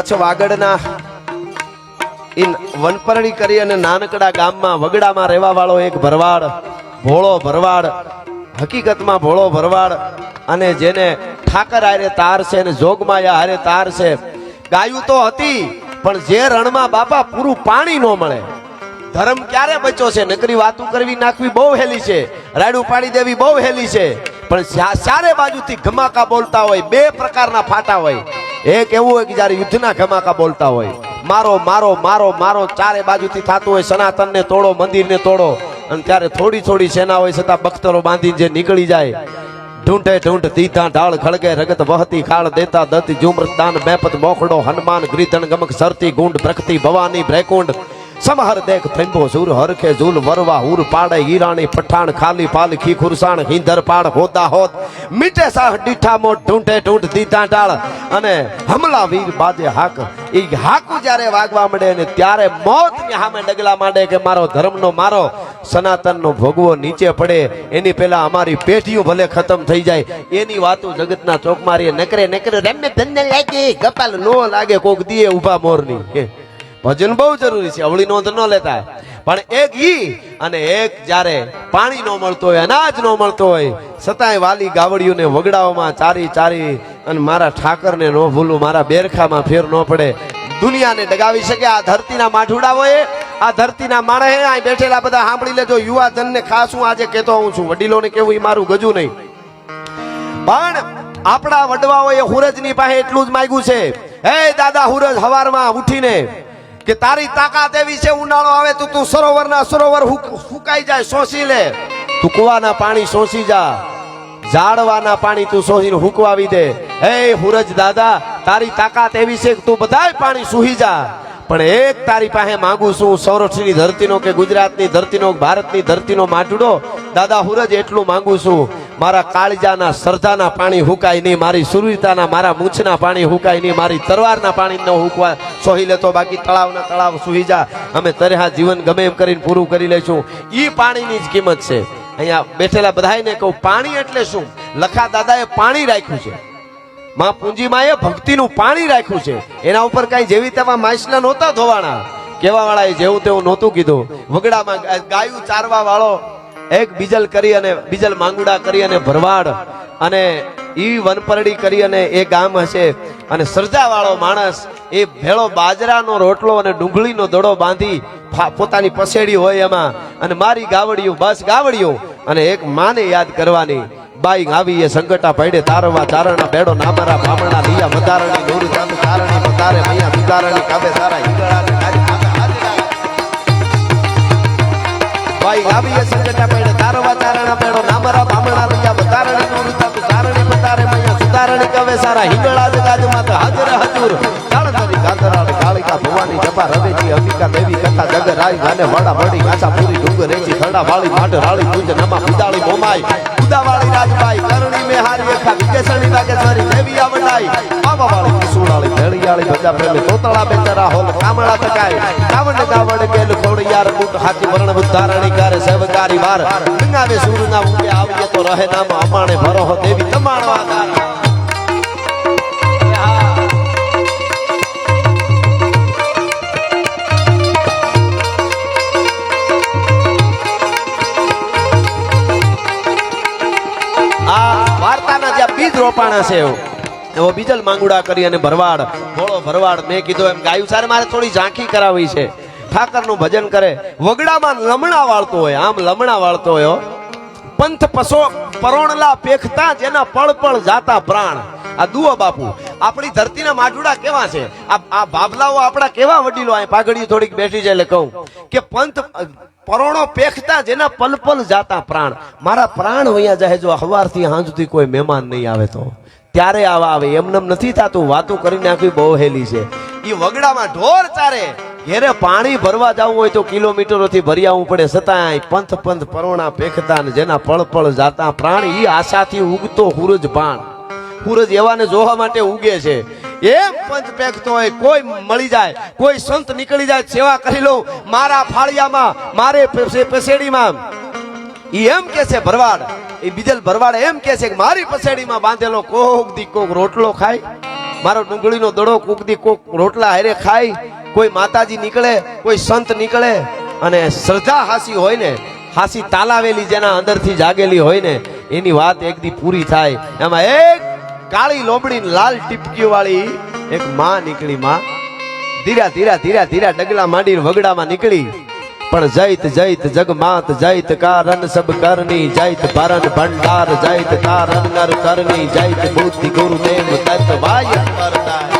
કચ્છ વાગડના વનપરણી કરી અને નાનકડા ગામમાં વગડામાં રહેવા વાળો એક ભરવાડ, ભોળો ભરવાડ, હકીકતમાં ભોળો ભરવાડ, અને જેને ઠાકર હારે તાર છે અને જોગમાયા હારે તાર છે. ગાયું તો હતી પણ જે રણમાં બાપા પૂરું પાણી ન મળે. ધર્મ ક્યારે બચ્યો છે? નકરી વાતું કરવી નાખવી બહુ હેલી છે, રાડું પાડી દેવી બહુ હેલી છે, પણ ચારે બાજુથી ઘમાકા બોલતા હોય. બે પ્રકારના ફાટા હોય. એક એવું હોય કે જયારે યુદ્ધના ઘમાકા બોલતા હોય, મારો મારો મારો મારો ચારે બાજુથી થતું હોય, સનાતન ને તોડો, મંદિર ને તોડો. અને ત્યારે થોડી થોડી સેના હોય છતાં બખ્તરો બાંધીને જે નીકળી જાય. ઢૂંઢે ઢૂંઢ દીધા ઢાળ ખળગે રગત વહતી ખાળ દેતા દત્ત જુમરત દાન બેપત મોખડો હનુમાન ગ્રીધન ગમક સરતી ગુંડ પ્રકૃતિ ભવાની બ્રેકુંડ સમહર દેખ થંભો સુર હરખે ઝૂલ વરવા હુર પાડે હીરાણી પઠાણ ખાલી પાલખી ખુરસાણ હિંદર પાડ હોતા હોત મીઠે સાહ ડીઠા મોટ ઢૂંઢે ઢૂંઢ દીધા ઢાળ. અને હમલા વીર બાજે હાક. એ હાકુ જ્યારે વાગવા મળે ને ત્યારે મોત ની સામે ડગલા માંડે કે મારો ધર્મનો, મારો સનાતનનો ભોગવો નીચે પડે. એની પહેલા અમારી પેઢીઓ ભલે ખતમ થઈ જાય. એની વાતો જગતના ચોકમારીએ નકરે નકરે રમે ધન્ય લાગે ગપાલ નો લાગે કોક દીએ ઉભા મોરની. ભજન બહુ જરૂરી છે, અવળી નોંધ ન લેતા. પણ એક ઈ અને એક જ્યારે પાણી નો મળતો હોય, અનાજ નો મળતો હોય, છતાંય વાલી ગાવડીઓને વગડાઓમાં ચારી ચારી અને મારા ઠાકરને નો ભૂલું, મારા બેરખામાં ફેર ન પડે. દુનિયાને ડગાવી શકે આ ધરતીના માઠુડાઓએ, આ ધરતીના માણસે. અહીં બેઠેલા બધા સાંભળી લેજો, યુવા જનને ખાસ હું આજે કહેતો હું છું, વડીલોને કેવું એ મારું ગજુ નહીં. પણ આપણા વડવાઓએ હુરજની પાસે એટલું જ માંગ્યું છે, હે દાદા હુરજ, હવારમાં ઉઠીને કે તારી તાકાત એવી છે, ઉનાળો આવે તો તું સરોવરના સરોવર ફૂકાઈ જાય, શોષી લે. તું કુવાના પાણી શોષી જા, ઝાડવાના પાણી તું શોષીને હુકવાવી દે. હે હુરજ દાદા, તારી તાકાત એવી છે કે તું બધાય પાણી સુહી જા. પણ એક તારી પાસે માંગુ છું, સૌરાષ્ટ્રની ધરતીનો કે ગુજરાતની ધરતીનો, ભારતની ધરતીનો માટુડો દાદા હુરજ, એટલું માંગુ છું, મારા કાળજાના સરજાના પાણી હુકાય નહીં, મારી સુરવીરતાના મારા મૂછના પાણી હુકાય નહીં, મારી તરવારના પાણી ન હુકવા સોહી લેતો, બાકી તળાવના તળાવ સુહી જા. અમે તરેહા જીવન ગમે એમ કરીને પૂરું કરી લઈશું. ઈ પાણીની જ કિંમત છે. અહીંયા બેઠેલા બધાને કહું, પાણી એટલે શું? લખા દાદાએ પાણી રાખ્યું છે, માં પૂંજીમાએ ભક્તિનું પાણી રાખ્યું છે. એના ઉપર કઈ જેવી તેમાં માછલા નહોતા ધોવાના, કેવા વાળાએ જેવું તેવું નહોતું કીધું. વગડામાં ગાયું ચારવા વાળો એક બીજલ કરી અને બીજલ માંગુડા કરી અને ભરવાડ અને ઈ વનપરડી કરી અને એ ગામ હશે. અને સરજા વાળો માણસ એ ભેળો બાજરાનો રોટલો અને ડુંગળીનો દડો બાંધી પોતાની પસેડી હોય એમાં, અને મારી ગાવડિયું, બસ ગાવડિયું, અને એક માને યાદ કરવાની. બાઈ આવી એ સંકટા પડે તારવા ચારણા બેડો નામરા ભામણા લીયા વધારણી નૂર ચાંદ તારણી વધારે મૈયા સુધારણી કાબે સારા હિંગળા બાઈ આવી એ સંકટા પડે તારવા ચારણા બેડો નામરા ભામણા લીયા વધારણી નૂર ચાંદ તારણી વધારે મૈયા સુધારણી કાબે સારા હિંગળા ગાજ માતા હાજર હજુર કાળધરી ગાંધરાળ કાળિકા ભવાની જપા રવેજી અંબિકા દેવી કથા જગ રાઈ ગાને વાડા વડી ગાછા પૂરી ડુંગર રેચી ખરડા વાળી માટ રાળી પૂજ નમા ઉદાળી મોમાઈ ઉદાવાળી રાજભાઈ કરણી મે હારી અખા વિજયસણી લાગે સરી દેવી આવડાઈ બાબાવાળી કિસુડાળી ભેળિયાળી ભજા પ્રેમી તોતળા બેચરા હોલ કામળા તકાય કાવડ ગાવડ ગેલ ખોડિયાર મુટ હાથી વર્ણ ઉદ્ધારણી કરે સેવકારી વાર ગંગાવે સૂરના ઉગે આવીએ તો રહે નામ અમાણે ભરોહ દેવી તમાણવા ગારા. બીજ રોપાણા છે એવો બીજલ માંગુડા કરી અને ભરવાડ, ભોળો ભરવાડ. મેં કીધું એમ ગાયું સારે મારે થોડી ઝાંખી કરાવી છે. ઠાકરનું ભજન કરે, વગડામાં લમણા વાળતો હોય, આમ લમણા વાળતો હોય. પંથ પસો પરોણલા પેખતા જેના પળ પળ જાતા પ્રાણ. આ દુઓ બાપુ, આપણી ધરતીના માઠુડા કેવા છે, આ બાબલાઓ આપણા કેવા વડીલો. આ પાઘડી થોડીક બેઠી છે એટલે કહું કે પંથ પરોણો પેખતા જેના પલ પલ જાતા પ્રાણ. મારા પ્રાણ વયા જાય જો હવારથી હાંજ સુધી કોઈ મહેમાન નહીં આવે તો, ત્યારે આવા આવે. એમનેમ નથી થતું, વાતો કરી નાખવી બહુ હેલી છે. ઈ વગડામાં ઢોર ચારે, ઘેરે પાણી ભરવા જવું હોય તો કિલોમીટરોથી ભરી આવવું પડે, છતાંય પંથ પંથ પરોણા પેખતા ને જેના પળ પળ જાતા પ્રાણ. ઈ આશાથી ઉગતો હુરજ બાણ. હુરજ એવાને જોવા માટે ઉગે છે. એમ પંચ પેખતો હોય, કોઈ મળી જાય, કોઈ સંત નીકળી જાય, સેવા કરી લઉં મારા ફાળિયામાં, મારે પસેડીમાં. ઈ એમ કે છે ભરવાડ, એ બીજલ ભરવાડ એમ કે છે કે મારી પસેડીમાં બાંધેલો કોક દી કોક રોટલો ખાય, મારો ડુંગળીનો દડો કોકદી કોક રોટલા હારે ખાય, કોઈ માતાજી નીકળે, કોઈ સંત નીકળે, અને શ્રદ્ધા હાસી હોય ને, હાસી તાલાવેલી જેના અંદરથી જાગેલી હોય ને, એની વાત એક દી પૂરી થાય. એમાં એક કાળી લોબડી લાલ ટીપકી વાળી એક માં નીકળી. માં ધીરા ધીરા ધીરા ધીરા ડગલા માંડીને વગડામાં નીકળી. પણ જૈત જૈત જગમાત જૈત કારણ સબ કરની જૈત ભરન ભંડાર જૈત કારણ નર કરની જૈત બુદ્ધિ ગુરુદેવ તત્વ વાય પરદાય.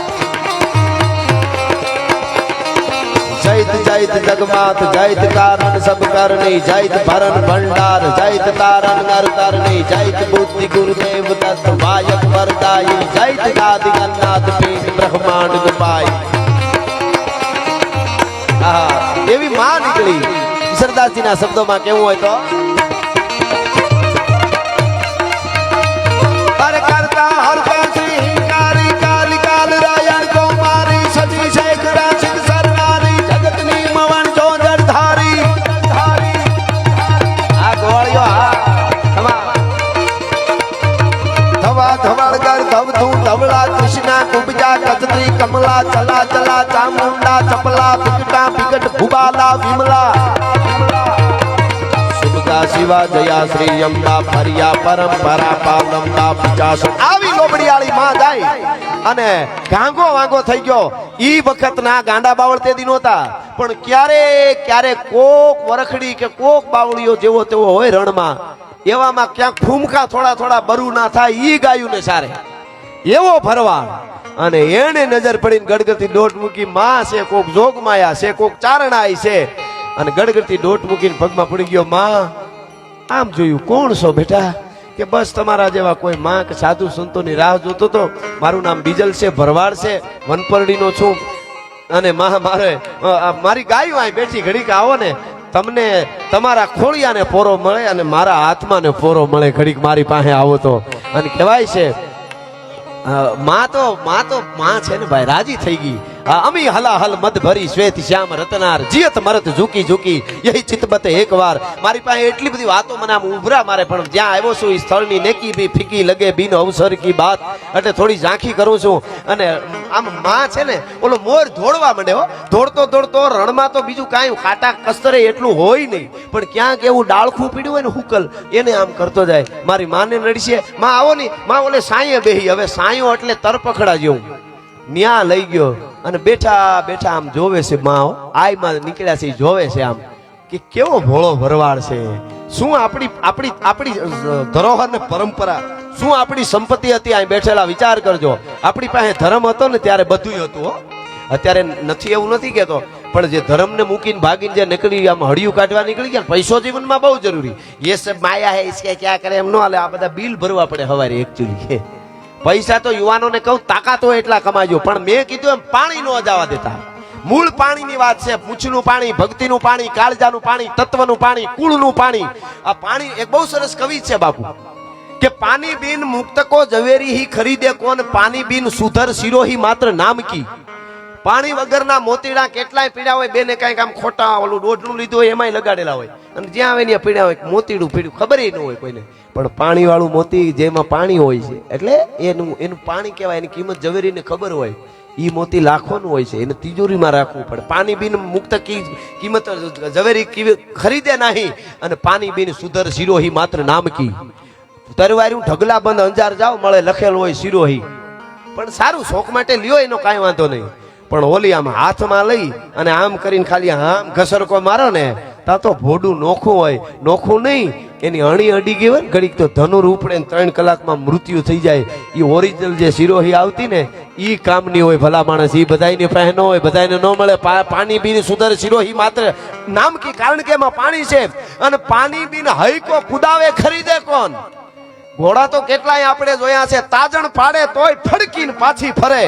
જૈત જૈત જગમાત જૈત કારણ સબ કરની જૈત ભરન ભંડાર જૈત તારણ નર કરની જૈત બુદ્ધિ ગુરુદેવ તત્વ વાય પરદાય જૈત ગાદિ ગન્નાથ પીઠ બ્રહ્માંડ ગુપાય. એવી માં નીકળી. ઈશ્વરદાસજી ના શબ્દોમાં કેવું હોય તો કરતા હરતા શ્રી હિંકારી કાલી કાલ રાયણ કૌમારી સતી શેખ રાશિદ સરનારી જગતની મવન જોજર ધારી. આ ગોળિયો ધવા ધવાડગર ધવધું ધવળા કૃષ્ણા કુબજા કચરી કમલા ચલા ચલા ચામુંડા ચપલા વિકટા વિકટ ભુબાલા વિમલા સુભગા શિવા જયા શ્રી યમતા ફરિયા પરંપરા પાલમતા પિચાસ. આવી લોબડીયાળી માં જાય અને ગાંગો વાંગો થઈ ગયો. ઈ વખત ના ગાંડા બાવળ તે દી નહોતા, પણ ક્યારે કોક વરખડી કે કોક બાવળીઓ જેવો તેવો હોય રણમાં, એવામાં ક્યાંક ફૂમકા થોડા થોડા બરુ ના થાય, ઈ ગાયું ને સારે એવો ભરવાડ. અને એને નજર પડીને ગડગડતી દોટ મૂકી. માં છે કોક જોગમાયા છે, કોક ચારણાઈ છે, અને ગડગડતી દોટ મૂકીને પગમાં પડી ગયો. માં આમ જોયું, કોણ છો બેટા? કે બસ તમારા જેવા કોઈ માં કે સાધુ સંતોની રાહ જોતો તો. મારું નામ બીજલ છે, ભરવાડ છે, વનપરડીનો છું, અને મારી ગાયું અહીં બેઠી, ઘડીક આવો ને તમને તમારા ખોળિયાને પોરો મળે અને મારા હાથમાં પોરો મળે, ઘડીક મારી પાસે આવો તો. અને કહેવાય છે માં છે ને ભાઈ, રાજી થઈ ગઈ. અમી હલા હલ મદ ભરી શ્વેત શ્યામ રતનાર જીયત મરત ઝૂકી ઝૂકી યહી ચિતબત એક વાર. મારી પાસે એટલી બધી વાતો મને આમ ઉભરા મારે, પણ જ્યાં આવ્યો છું એ સ્થળની નેકી બી ફીકી લગે બિન અવસર કી બાત, એટલે થોડી ઝાંખી કરું છું. અને આમ માં છે ને ઓલો મોર દોડવા માંડ્યો. દોડતો દોડતો રણમાં તો બીજું કાંઈ ખાટા કસ્તરે એટલું હોય નહીં, પણ ક્યાંક એવું ડાળખું પીડ્યું હોય ને હુકલ, એને આમ કરતો જાય. મારી માને નડશે, માં આવો ની, માં ઓલે સાંયે બેહી. હવે સાંયો એટલે તરપખડા જેવું ન્યા લઈ ગયો અને બેઠા બેઠા આમ જોવે છે. માં આઈમાં નીકળ્યા છે, જોવે છે આમ કે કેવો ભોળો ભરવાડ છે. શું આપણી ધરોહર ને પરંપરા, શું આપણી સંપત્તિ હતી અહીં બેઠેલા. વિચાર કરજો, આપણી પાસે ધર્મ હતો ને ત્યારે બધું હતું. અત્યારે નથી, એવું નથી કેતો, પણ જે ધર્મ ને મૂકીને ભાગીને જે નીકળી આમ હળિયું કાઢવા નીકળી ગયા, પૈસો જીવનમાં બહુ જરૂરી. એ સબ માયા હે ઇસકે ક્યાં કરે એમ ન હાલે. આ બધા બિલ ભરવા પડે હવારે એકચ્યુઅલી. પૈસા તો યુવાનોને કહું તાકાત હોય એટલા કમાજો, પણ મેં કીધું એમ પાણી નો જવા દેતા. મૂળ પાણીની વાત છે. પૂંછનું પાણી, ભક્તિનું પાણી, કાળજાનું પાણી, તત્વનું પાણી, કુળનું પાણી. આ પાણી એક બહુ સરસ કવિ છે બાપુ, કે પાણી બિન મુક્તકો ઝવેરી હી ખરીદે કોન, પાણી બિન સુધર સિરોહી માત્ર નામ કી. પાણી વગરના મોતીડા કેટલાય પીડ્યા હોય, બેને કઈક આમ ખોટા ઓલું દોઢનું લીધું હોય એમાંય લગાડેલા હોય, અને જ્યાં આવે ત્યાં પીડ્યા હોય, મોતીડું પીડ્યું ખબર ન હોય કોઈને. પણ પાણી વાળું મોતી જેમાં પાણી હોય છે, એટલે એનું પાણી કહેવાય, એની કિંમત ઝવેરીને ખબર હોય. ઈ મોતી લાખોનું હોય છે, એને તિજોરીમાં રાખવું પડે. પાણી બિન મુક્ત કિંમત ઝવેરી ખરીદે નહીં, અને પાણી બિન સુધર સિરોહી માત્ર નામ કી. તરવાર્યું ઢગલા બંધ અંજાર જાવ મળે લખેલું હોય સિરોહી. પણ સારું શોખ માટે લ્યો, એનો કાંઈ વાંધો નહીં. પણ ઓલી આમ હાથમાં લઈ અને આમ કરીને ખાલી આમ ઘસરકો મારો ને, તા તો ભોડું નોખું હોય. નોખું નહીં, એની અણી અડી ગઈ હોય, ઘડીક તો ધનુર ઉપડે 3 કલાકમાં મૃત્યુ થઈ જાય. એ ઓરિજિનલ જે સિરોહી આવતી ને ઈ કામની હોય. ભલા માણસ ઈ બધાયની પાસે ન હોય, બધાયને ન મળે. પાણી બિન સુધર સિરોહી માત્ર નામ કી, કારણ કે એમાં પાણી છે. અને પાણી બિન હૈકો કુદાવે ખરીદે કોણ. ઘોડા તો કેટલાય આપણે જોયા છે, તાજણ પાડે તોય ફડકીને પાછી ફરે,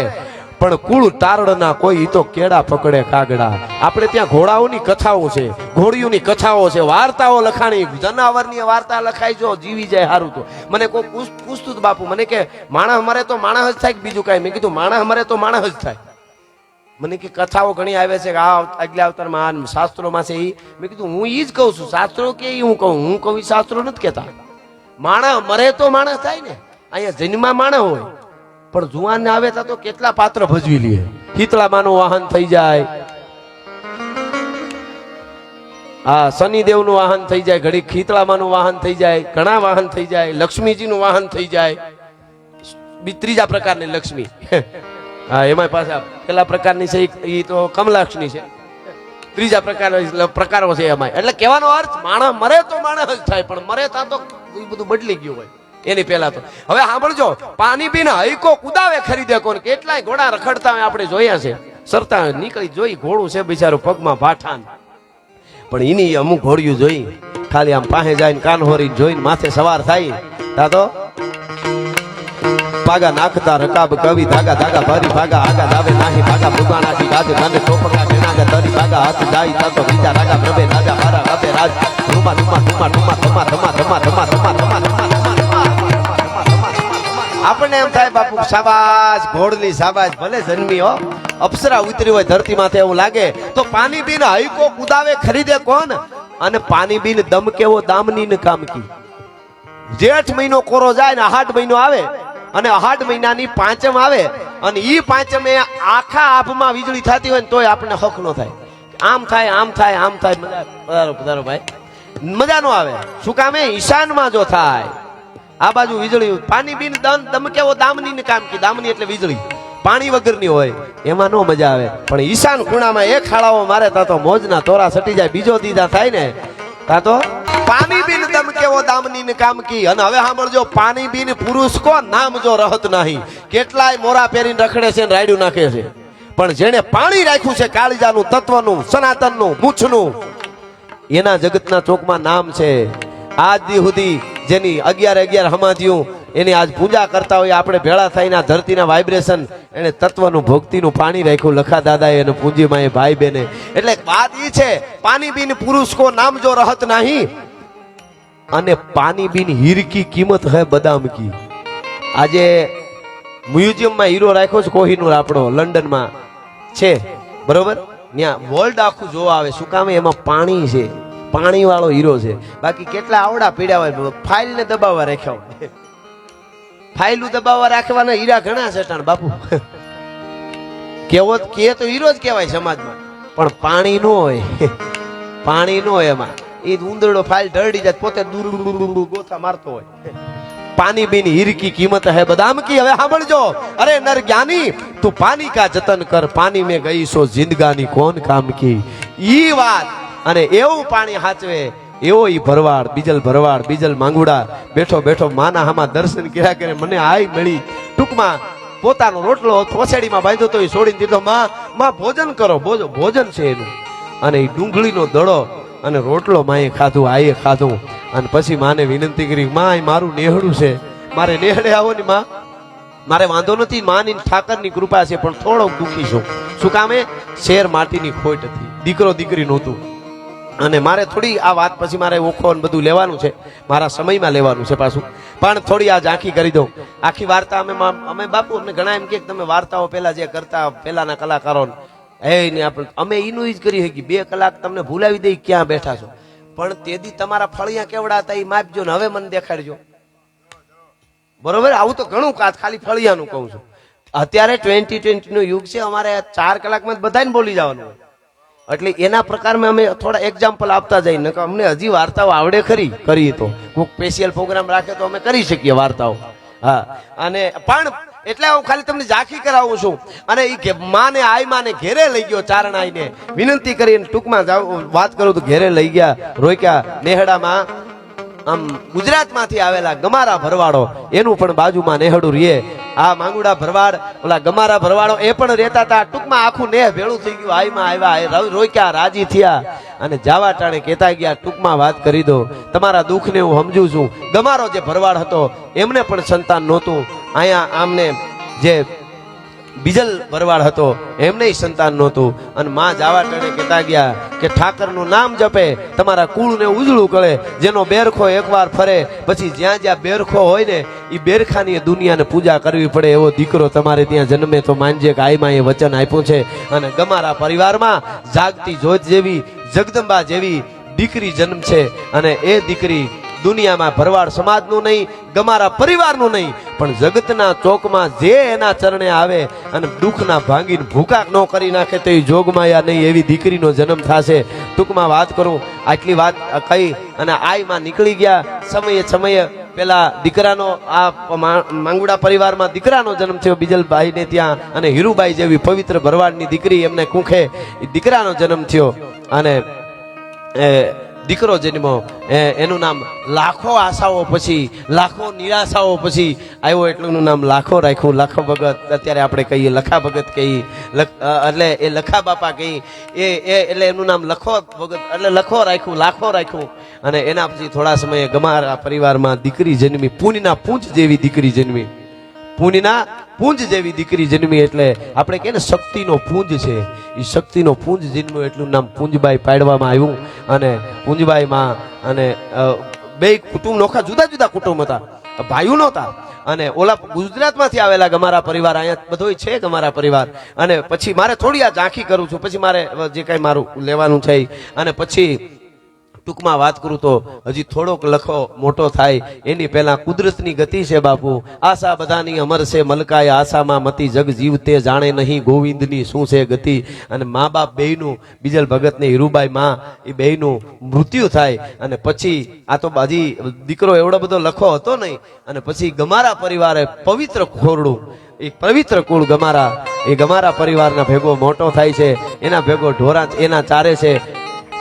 પણ કુળ તારડના કોઈ તો કેડા પકડે કાગડા. આપણે ત્યાં ઘોડાઓની કથાઓ છે, ઘોડીઓની કથાઓ છે, વાર્તાઓ લખાણી, જનાવરની વાર્તા લખાઈ, જો જીવી જાય સારું. તો મને કોઈ પૂછતું બાપુ, મને કે માણસ મરે તો માણસ જ થાય કે બીજું કાંઈ? મેં કીધું માણસ મરે તો માણસ જ થાય. મને કે કથાઓ ઘણી આવે છે કે આ આગલા અવતારમાં શાસ્ત્રોમાં છે. મેં કીધું હું ઈ જ કહું છું, શાસ્ત્રો કે હું કહું શાસ્ત્રો નથી કેતા. માણસ મરે તો માણસ થાય ને. અહીંયા જન્મમાં માણસ હોય, પણ જુવાન આવે તો કેટલા પાત્ર ભજવી લે. શીતળામાનું વાહન થઈ જાય, આ શનિદેવનું વાહન થઈ જાય, ઘડી શીતળામાનું વાહન થઈ જાય, ઘણા વાહન થઈ જાય, લક્ષ્મીજીનું વાહન થઈ જાય, ત્રીજા પ્રકારની લક્ષ્મી. હા, એમાં પાછા પેલા પ્રકારની છે એ તો કમલાક્ષની છે, ત્રીજા પ્રકારો છે એમાં. એટલે કહેવાનો અર્થ માણસ મરે તો માણસ જ થાય, પણ મરે તા તો બધું બદલી ગયું હોય એની પેલા તો. હવે સાંભળજો, પાણી પીને હૈકો કુદાવે ખરીદે કોણ. કેટલાય ઘોડા રખડતા હોય આપણે જોયા છે, સરતા નીકળી જોઈ ઘોડું છે બિચારું પગમાં ભાઠાન, પણ એની અમુક ઘોડિયું જોઈ ખાલી આમ પાસે જાય કાનહોરી જોઈને માથે સવાર થાય તા તો પાગા નાખતા રકાબ કવિ ધાગા ધાગા ભરી ભાગા આગા દાવે નાહી ભાગા ભૂગાનાથી ગાજે ગાને ચોપડા બેનાગા તરી ભાગા હાથ જાય તા તો બીજા રાગા પ્રભે રાજા મારા રાબે રાજ રૂમા રૂમા રૂમા રૂમા ધમા ધમા ધમા ધમા ધમા ધમા ધમા. આપણને એમ થાય બાપુ શાબાશ ઘોડની શાબાશ, ભલે જન્મી હો અપ્સરા ઉતરી હોય ધરતી માથે એવું લાગે. તો પાણી બીન હૈકો કુદાવે ખરીદે કોણ, અને પાણી બીન દમ કેવો દામની ને કામ કી. જેઠ મહિનો કોરો જાય ને આઠ મહિનો આવે, અને 8 મહિનાની પાંચમ આવે, અને ઈ પાંચમે આખા આભમાં વીજળી થતી હોય ને તોય આપણને હક ન થાય. આમ થાય આમ થાય આમ થાય, પધારો પધારો ભાઈ, મજા નો આવે. શું કામે? ઈશાનમાં જો થાય આ બાજુ વીજળી. પાણી બીન દમ કેવો દામની ને કામ કી. દામની એટલે વીજળી પાણી વગરની હોય એમાં નો મજા આવે, પણ ઈશાન ખૂણામાં એક ખાડાઓ મારે તા તો મોજના તોરા સટી જાય. બીજો દીધા થાય ને તા તો પાણી બીન દમ કેવો દામની ને કામ કી. અને હવે સાંભળજો, પાણી બીન પુરુષ કોણ, નામ જો રહત નહીં. કેટલાય મોરા પહેરીને રખડે છે ને રાયડું નાખે છે, પણ જેને પાણી રાખ્યું છે કાળીજાનું, તત્વનું, સનાતનનું, મૂછનું, એના જગતના ચોકમાં નામ છે. આજ દી સુધી જેની 11 હમાધ્યું એની આજ પૂજા કરતા હોય આપણે ભેળા થઈને આ ધરતીના વાઇબ્રેશન, એને તત્વનું ભક્તિનું પાણી રાખ્યું લખા દાદાએ અને પૂંજીમાં એ ભાઈ બેને. એટલે વાત ઈ છે, પાણી બીન પુરુષ કો નામ જો રહત નહીં, અને પાણી બીન હીર કી કિંમત હે બદામ કી. આજે મ્યુઝિયમમાં હીરો રાખ્યો છે કોહિનૂર આપણો, લંડનમાં છે બરોબર, ત્યાં વર્લ્ડ આખું જોવા આવે. શું કામ? એમાં પાણી છે, પાણી વાળો હીરો છે. બાકી કેટલા આવડા પીડ્યા હોય, ફાઇલ ને દબાવવા રાખ્યા હોય. ફાઇલું દબાવવા રાખવાના હીરા ઘણા છે ટાણ બાપુ. કેવો કે તો હીરો જ કહેવાય સમાજમાં, પણ પાણી નો હોય, પાણી નો હોય એમાં. એ ઉંદરડો ફાઇલ ઢળી જાય પોતે ગોથા મારતો હોય. પાણી બીન હીર કી કિંમત હે બદામ કી. હવે સાંભળજો, અરે નર જ્ઞાની તું પાણી કા જતન કર, પાણી में गई सो जिंदगानी कौन काम की. ઈ વાત, અને એવું પાણી હાચવે એવો ઈ ભરવાડ, બીજલ માંગુડા બેઠો બેઠો માના હામાં દર્શન કર્યા કરે. મને આઈ મળી. ટૂંકમાં પોતાનો રોટલો પોસેડીમાં બાંધ્યો તો એ છોડીને દીધો. માં ભોજન કરો, ભોજન છે એનું. અને એ ડુંગળીનો દડો અને રોટલો માએ ખાધું, આઈએ ખાધું. અને પછી માને વિનંતી કરી, માં મારું નેહડું છે, મારે નેહડે આવો ને માં. મારે વાંધો નથી, માની ઠાકરની કૃપા છે, પણ થોડોક દુખી છું. શું કામે? શેર માટીની ખોટ હતી, દીકરો દીકરી નહોતું. અને મારે થોડી આ વાત પછી મારે ઓખો બધું લેવાનું છે, મારા સમયમાં લેવાનું છે પાછું. પણ થોડી આ ઝાંખી કરી દઉં. આખી વાર્તા અમે બાપુ અમને ઘણા એમ કે તમે વાર્તાઓ પેલા જે કરતા પેલાના કલાકારો અમે એનું જ કરી શકી. 2 કલાક તમને ભૂલાવી દઈ ક્યાં બેઠા છો, પણ તેદી તમારા ફળિયા કેવડા હતા એ માપજો ને હવે મને દેખાડજો. બરોબર? આવું તો ઘણું ખાલી ફળિયાનું કહું છું. અત્યારે 2020 નું યુગ છે, અમારે 4 કલાકમાં બધાને બોલી જવાનું હોય. એટલે એના પ્રકારમાં અમે થોડા એક્ઝામ્પલ આપતા જઈએ. ને અમને હજી વાર્તાઓ આવડે ખરી, કરી તો કોઈક સ્પેશિયલ પ્રોગ્રામ રાખે તો અમે કરી શકીએ વાર્તાઓ. હા, અને પણ એટલે હું ખાલી તમને ઝાંખી કરાવું છું. અને એ માને આઈ માને ઘેરે લઈ ગયો, ચારણ આઈને વિનંતી કરીને ટૂંકમાં વાત કરું તો ઘેરે લઈ ગયા, રોક્યા. નેહડામાં આમ ગુજરાતમાંથી આવેલા ગમારા ભરવાડો, એનું પણ બાજુમાં નેહડું રીએ. આ માંગુડા ભરવાડ, ઓલા ગમારા ભરવાડો એ પણ રહેતા હતા. ટૂંકમાં આખું નેહ ભેળું થઈ ગયું. આઈમાં આવ્યા, રોક્યા, રાજી થયા અને જાવા ટાણે કહેતા ગયા, ટૂંકમાં વાત કરી દો, તમારા દુઃખને હું સમજુ છું. ગમારો જે ભરવાડ હતો એમને પણ સંતાન નહોતું. અહીંયા આમને જે બીજલ ભરવાડ હતો એમને સંતાન નહોતું. અને માં જાવા ટાણે કહેતા ગયા કે ઠાકરનું નામ જપે, તમારા કુળને ઉજળું કરે. જેનો બેરખો એકવાર ફરે પછી જ્યાં જ્યાં બેરખો હોય ને એ બેરખાની દુનિયાને પૂજા કરવી પડે. એવો દીકરો તમારે ત્યાં જન્મે તો માનજે કે આઈમાં એ વચન આપ્યું છે. અને ગમારા પરિવારમાં જાગતી જ્યોત જેવી, જગદંબા જેવી દીકરી જન્મ છે. અને એ દીકરી દુનિયામાં ભરવાડ સમાજનું નહીં, ગમારા પરિવારનું નહીં, પણ જગતના ચોકમાં જે એના ચરણે આવે અને દુઃખના ભાંગીને ભૂકા ન કરી નાખે તો એ જોગમાયા નહીં એવી દીકરીનો જન્મ થશે. ટૂંકમાં વાત કરું, આટલી વાત કહી અને આઈમાં નીકળી ગયા. સમયે પેલા દીકરાનો આ માંગુડા પરિવારમાં દીકરાનો જન્મ થયો બીજલભાઈ ને ત્યાં, અને હીરુબાઈ જેવી પવિત્ર ભરવાડની દીકરી એમને કુંખે દીકરાનો જન્મ થયો અને દીકરો જન્મો. એનું નામ લાખો આશાઓ પછી, લાખો નિરાશાઓ પછી આવ્યો એટલું નામ લાખો રાખ્યું. લાખો ભગત અત્યારે આપણે કહીએ, લખા ભગત કહીએ, એટલે એ લખા બાપા કહીએ એટલે એનું નામ લખો ભગત એટલે લખો રાખ્યું, લાખો રાખ્યું. અને એના પછી થોડા સમયે ગમારા પરિવારમાં દીકરી જન્મી, પૂનીના પૂંજ જેવી દીકરી જન્મી. પૂનીના પૂંજ જેવી દીકરી જન્મી એટલે આપણે કહીએ ને શક્તિનો પૂંજ છે, એ શક્તિનો પૂંજ જન્મ્યો એટલું નામ પૂંજબાઈ પાડવામાં આવ્યું. અને પૂંજબાઈમાં અને બે કુટુંબ નોખા જુદા જુદા કુટુંબ હતા, ભાઈઓ નહોતા. અને ઓલા ગુજરાતમાંથી આવેલા ગમારા પરિવાર, અહીંયા બધોય છે ગમારા પરિવાર. અને પછી મારે થોડી આ ઝાંખી કરું છું, પછી મારે જે કાંઈ મારું લેવાનું છે. અને પછી ટૂંકમાં વાત કરું તો હજી થોડોક લખો મોટો થાય એની પહેલા કુદરતની ગતિ છે બાપુ. આશા બધાની અમર છે મલકાય આશામાં મતી, જગ જીવતે જાણે નહીં ગોવિંદની શું છે ગતિ. અને મા બાપ બેયનું, બીજલ ભગત ને હીરુબાઈ માં, એ બેયનું મૃત્યુ થાય. અને પછી આ તો હજી દીકરો એવડો બધો લખો હતો નહીં. અને પછી ગમારા પરિવારે પવિત્ર ખોરડું, એક પવિત્ર કુળ ગમારા, એ ગમારા પરિવારના ભેગો મોટો થાય છે. એના ભેગો ઢોરા એના ચારે છે.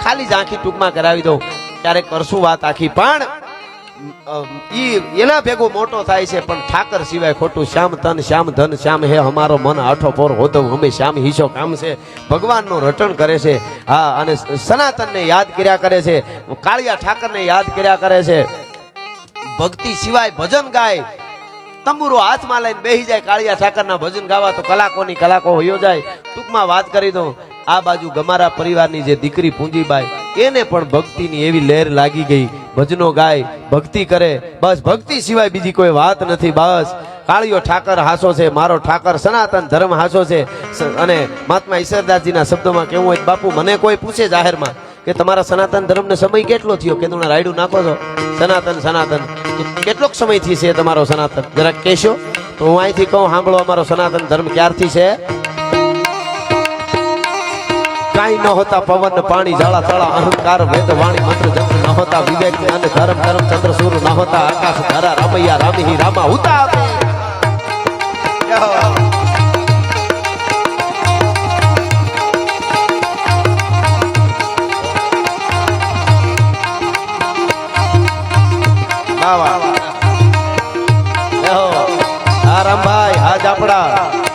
ખાલી ઝાંખી ટૂંકમાં કરાવી દઉં, ક્યારેક કરશું વાત આખી. પણ એના ભેગો મોટો થાય છે. પણ ઠાકર સિવાય ખોટું, શ્યામ તન શ્યામ ધન શ્યામ હે હમારો મન આઠો પોર હોદવ અમે શ્યામ હિશો કામ છે. ભગવાનનું રટણ કરે છે. હા, અને સનાતનને યાદ કર્યા કરે છે, કાળિયા ઠાકરને યાદ કર્યા કરે છે. ભક્તિ સિવાય ભજન ગાય, તંબુરો હાથમાં લઈને બેસી જાય કાળિયા ઠાકરના ભજન ગાવા તો કલાકોની કલાકો હોયો જાય. ટૂંકમાં વાત કરી દઉં, આ બાજુ ગમારા પરિવારની જે દીકરી પૂંજીબાઈ, એને પણ ભક્તિની એવી લહેર લાગી ગઈ. ભજનો ગાય, ભક્તિ કરે, બસ ભક્તિ સિવાય બીજી કોઈ વાત નથી. બસ કાળિયો ઠાકર હાસો છે, મારો ઠાકર સનાતન ધર્મ હાસો છે. અને મહાત્મા ઈશ્વરદાસજીના શબ્દોમાં કેવું હોય, બાપુ મને કોઈ પૂછે જાહેરમાં કે તમારા સનાતન ધર્મને સમય કેટલો થયો, કે તમે રાયડું નાખો છો સનાતન સનાતન, કેટલોક સમયથી છે તમારો સનાતન, જરાક કહેશો તો હું અહીંથી કહું સાંભળો અમારો સનાતન ધર્મ ક્યારથી છે. કાઈ ન હોતા પવન પાણી ઝાલા તળા અહંકાર વેદ વાણી મંત્ર જંત્ર ન હોતા વિવેક જ્ઞાન ધર્મ ધર્મ ચંદ્ર સૂર્ય ન હોતા આકાશ ધરા રામૈયા રામહી રામા ઉતા. રામભાઈ હા જાપડા,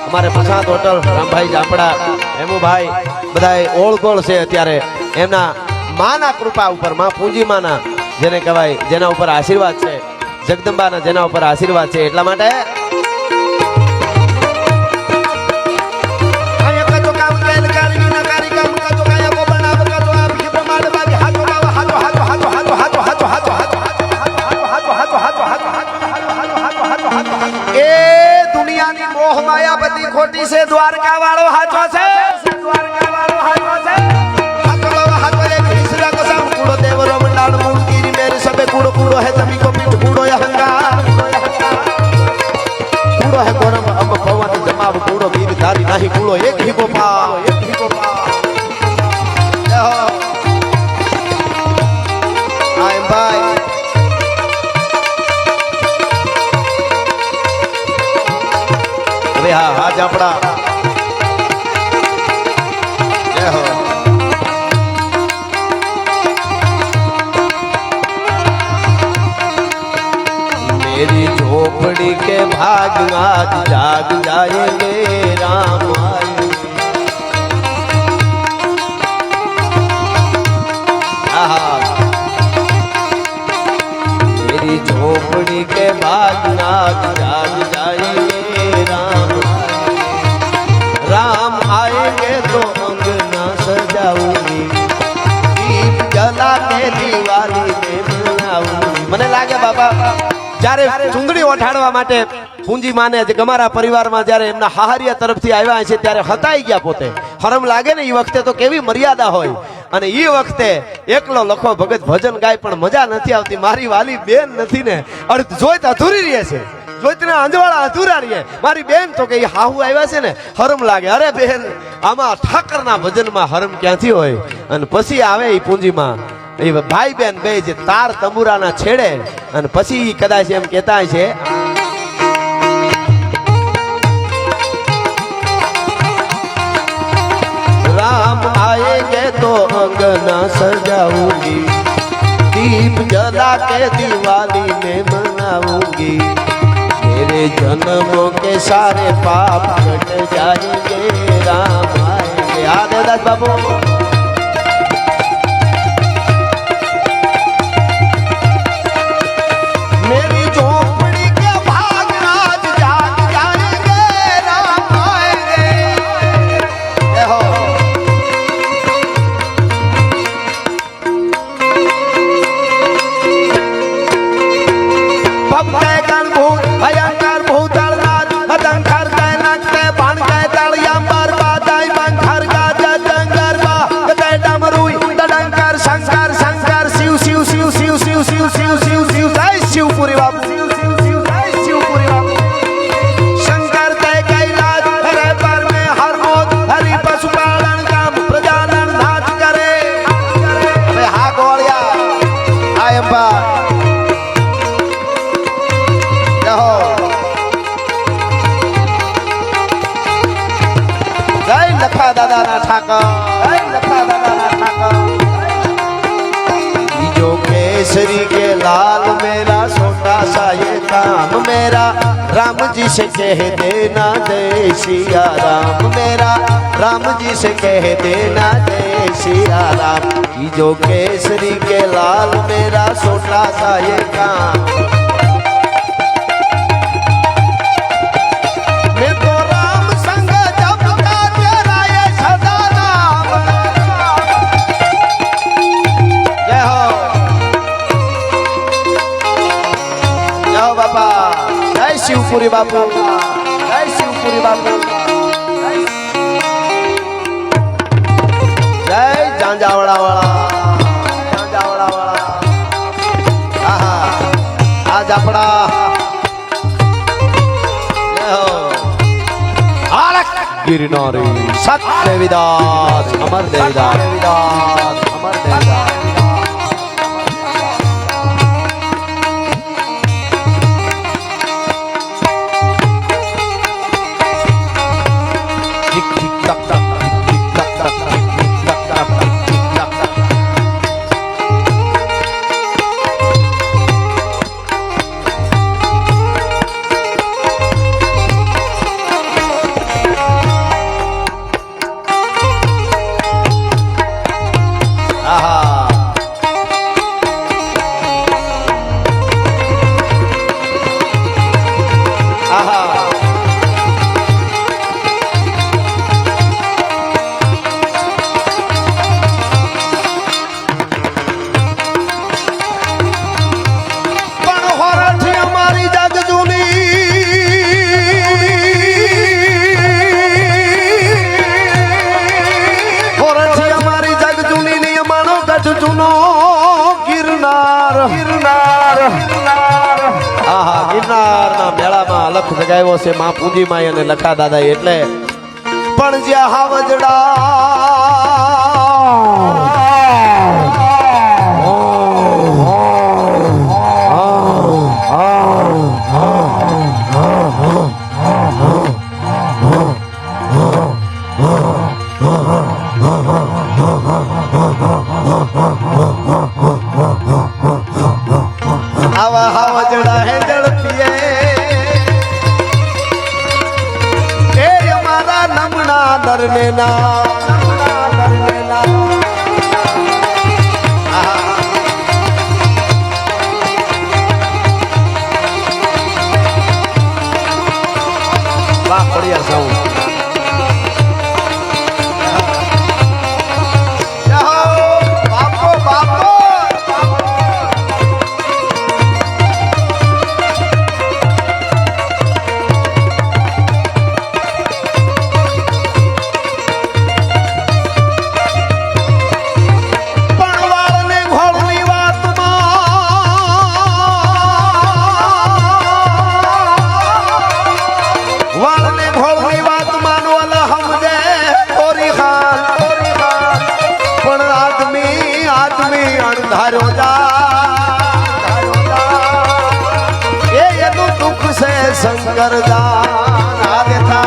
અમારે પ્રશાંત હોટલ રામભાઈ જાપડા, હેમુભાઈ બધા ઓળગોળ છે અત્યારે. એમના માના કૃપા ઉપર, માં પૂંજી માના જેને કહેવાય, જેના ઉપર આશીર્વાદ છે, જગદંબાના જેના ઉપર આશીર્વાદ છે, એટલા માટે દુનિયાની મોહ માયા બધી ખોટી છે, દ્વારકા વાળો હાચો છે, દ્વારકા વાળો હાચો છે. હાચો એક ઈસરા કો સબ કૂડો દેવરો મંડાળ મૂળ ગીરી મેરે સબે કૂડો કૂડો હે તમી કો પીઠ કૂડો અહંકાર કૂડો હે ગોરમ અમ પવન જમાવ કૂડો વીર ધારી નહીં કૂડો એક હી ગોપાલ, એક હી ગોપાલ. જય હો આય ભાઈ. હા હા જાપડા જય હો. मेरी झोपड़ी के भाग आज जाग जाएंगे राम आएंगे. मेरी झोपड़ी के भाग आज जाग जाएंगे राम राम आएंगे तो अंगना सजाऊंगी, दीप जला के दिवाली में मनाऊंगी. મને લાગે બાબા જ્યારે ચુંદડી ઓઠાડવા માટે પૂંજી માને જે ગમારા પરિવારમાં જ્યારે એમના હાહરિયા તરફથી આવ્યા છે ત્યારે હતાઈ ગયા, પોતે હરમ લાગે ને એ વખતે તો કેવી મર્યાદા હોય. અને એ વખતે એકલો લખો ભગત ભજન ગાય પણ મજા નથી આવતી. મારી વાલી બેન નથી ને અર્થ જોઈત અધૂરી રહે છે, જોઈતના અંજવાળા અધૂરા રહે. મારી બેન તો કે હાહુ આવ્યા છે ને હરમ લાગે. અરે બેન, આમાં ઠાકરના ભજનમાં હરમ ક્યાંથી હોય? અને પછી આવે એ પૂંજીમાં એ ભાઈ બેન બે જે તાર તંબુરાના છેડે અને પછી કદાચ એમ કહેતા છે, राम आएंगे तो अंगना सजाऊंगी, दीप जला के दिवाली में मनाऊंगी, मेरे जन्मों के सारे पाप कट जाएंगे, राम आएंगे. आ देवदास बाबू मेरी झोपड़ी के भाग आज जाग जाएंगे, राम आएंगे. हो भयंकर भूतलनाथ मदंकर कैनक बाण कै तड़ियांबर बादाई मंखर गाजा जंगर बा गदे डमरुई डंकर शंकर शंकर शिव शिव शिव शिव शिव शिव शिव शिव शिव जय शिवपुरी बाबू, शिव शिव शिव जय शिवपुरी बाबू. शंकर ते कैलाश हरे पर में हर मोत हरि पशुपालन काम प्रजानन नाच करे. अबे हा गोलिया आय बा जय लखा दादा ना ठाकर, जय लखा दादा ना ठाकर. जो केसरी के लाल मेरा छोटा सा ये काम मेरा, राम जी से कह देना जय सिया राम, मेरा राम जी से कह देना जय सिया राम. जो केसरी के लाल मेरा छोटा सा ये काम, शिवपुरी बापू, जय शिवपुरी बापू, जय झांझावड़ा वाला, झांझावड़ा वाला. आहा आज अपना गिरनारी सत देवीदास अमर देवीदास, अमर देवीदास. ગિરનારના મેળામાં લખ જગાવ્યો છે માં પૂંજી માં અને લખા દાદા એટલે. પણ જ્યાં હાવજડા આવા હાવજડા હે ઝડપીએ એ અમારા નમણા નરને ના વાહ પડ્યા સૌ दुख से शंकर दान आगे था।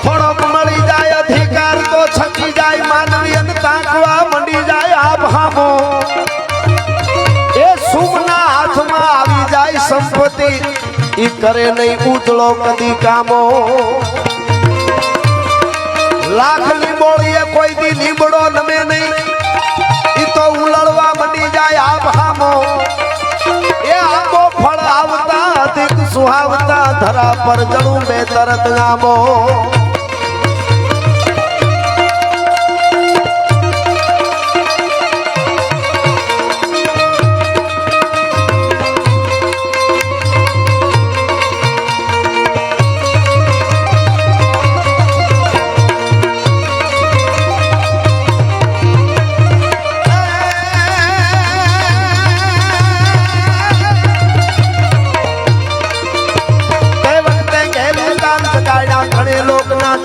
થોડોક મળી જાય અધિકાર તો છકી જાય માનવી અને તાકવા મંડી જાય આપ હામો એ સુમના હાથમાં આવી જાય સંપત્તિ ઈ કરે નહીં ઉજળો કદી કામો લાખ લીંબોળીએ કોઈ દી લીંબડો નમે નહીં ઈ તો ઉલળવા મંડી જાય આપ હામો એ આંબો ફળ આવતા અધિક સુહાવતા ધરા પર જણું બે તરત ગામો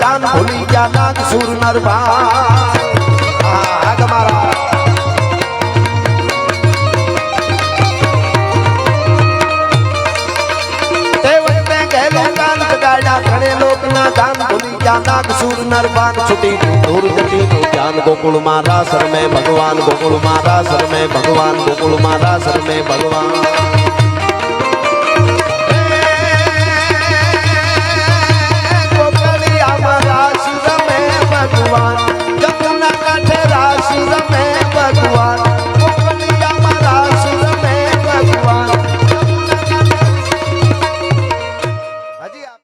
દાન ભૂલી ગયા નાગ સુર નરભા મારા તે વખતે ગયેલો દાન ગાડા ઘણે લોકના દાન ભૂલી ગયા નાગ સુર નરભાન છૂટી દૂર જતી નું ધ્યાન ગોકુળ માં રાસ રમે ભગવાન ગોકુળ માં રાસ રમે ભગવાન ગોકુળ માં રાસ રમે ભગવાન